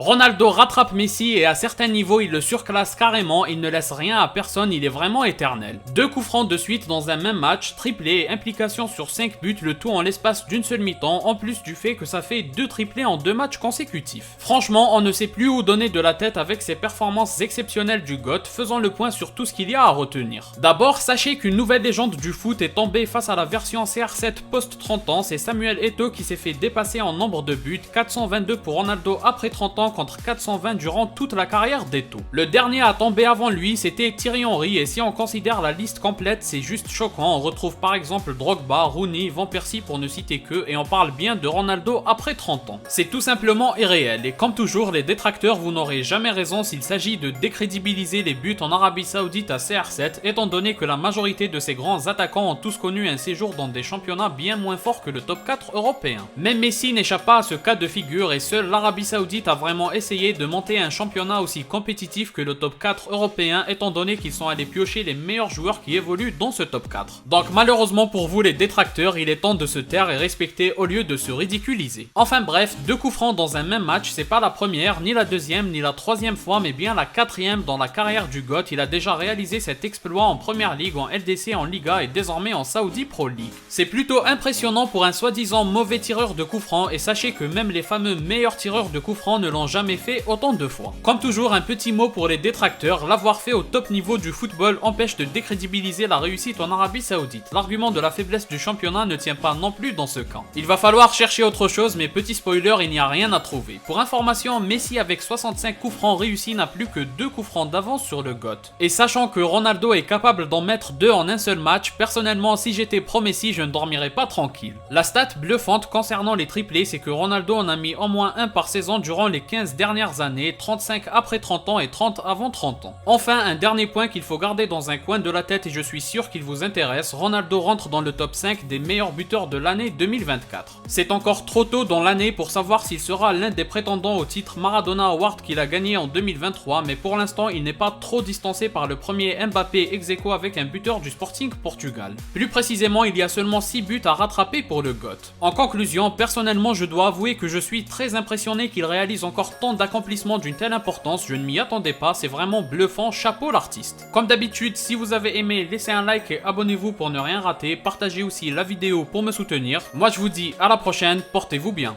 Ronaldo rattrape Messi et à certains niveaux il le surclasse carrément, il ne laisse rien à personne, il est vraiment éternel. 2 coups francs de suite dans un même match, triplé, implication sur 5 buts, le tout en l'espace d'une seule mi-temps, en plus du fait que ça fait 2 triplés en 2 matchs consécutifs. Franchement, on ne sait plus où donner de la tête avec ces performances exceptionnelles du GOAT, faisant le point sur tout ce qu'il y a à retenir. D'abord, sachez qu'une nouvelle légende du foot est tombée face à la version CR7 post-30 ans, c'est Samuel Eto'o qui s'est fait dépasser en nombre de buts, 422 pour Ronaldo après 30 ans contre 420 durant toute la carrière d'Eto'o. Le dernier à tomber avant lui, c'était Thierry Henry, et si on considère la liste complète, c'est juste choquant. On retrouve par exemple Drogba, Rooney, Van Persie pour ne citer que, et on parle bien de Ronaldo après 30 ans. C'est tout simplement irréel, et comme toujours, les détracteurs, vous n'aurez jamais raison s'il s'agit de décrédibiliser les buts en Arabie Saoudite à CR7, étant donné que la majorité de ces grands attaquants ont tous connu un séjour dans des championnats bien moins forts que le top 4 européen. Même Messi n'échappe pas à ce cas de figure, et seule l'Arabie Saoudite a vraiment essayé de monter un championnat aussi compétitif que le top 4 européen, étant donné qu'ils sont allés piocher les meilleurs joueurs qui évoluent dans ce top 4. Donc malheureusement pour vous les détracteurs, il est temps de se taire et respecter au lieu de se ridiculiser. Enfin bref, 2 coups francs dans un même match, c'est pas la première, ni la deuxième, ni la troisième fois, mais bien la quatrième dans la carrière du GOAT. Il a déjà réalisé cet exploit en Première Ligue, en LDC, en Liga et désormais en Saudi Pro League. C'est plutôt impressionnant pour un soi-disant mauvais tireur de coups francs, et sachez que même les fameux meilleurs tireurs de coups francs ne l'ont jamais fait autant de fois. Comme toujours, un petit mot pour les détracteurs, l'avoir fait au top niveau du football empêche de décrédibiliser la réussite en Arabie Saoudite. L'argument de la faiblesse du championnat ne tient pas non plus dans ce camp. Il va falloir chercher autre chose, mais petit spoiler, il n'y a rien à trouver. Pour information, Messi avec 65 coups francs réussis n'a plus que 2 coups francs d'avance sur le GOAT. Et sachant que Ronaldo est capable d'en mettre 2 en un seul match, personnellement si j'étais pro Messi, je ne dormirais pas tranquille. La stat bluffante concernant les triplés, c'est que Ronaldo en a mis au moins un par saison durant les 15 dernières années, 35 après 30 ans et 30 avant 30 ans. Enfin, un dernier point qu'il faut garder dans un coin de la tête et je suis sûr qu'il vous intéresse, Ronaldo rentre dans le top 5 des meilleurs buteurs de l'année 2024. C'est encore trop tôt dans l'année pour savoir s'il sera l'un des prétendants au titre Maradona Award qu'il a gagné en 2023, mais pour l'instant il n'est pas trop distancé par le premier Mbappé ex-aequo avec un buteur du Sporting Portugal. Plus précisément, il y a seulement 6 buts à rattraper pour le GOAT. En conclusion, personnellement je dois avouer que je suis très impressionné qu'il réalise encore tant d'accomplissements d'une telle importance, je ne m'y attendais pas, c'est vraiment bluffant, chapeau l'artiste. Comme d'habitude, si vous avez aimé, laissez un like et abonnez-vous pour ne rien rater, partagez aussi la vidéo pour me soutenir. Moi je vous dis à la prochaine, portez-vous bien.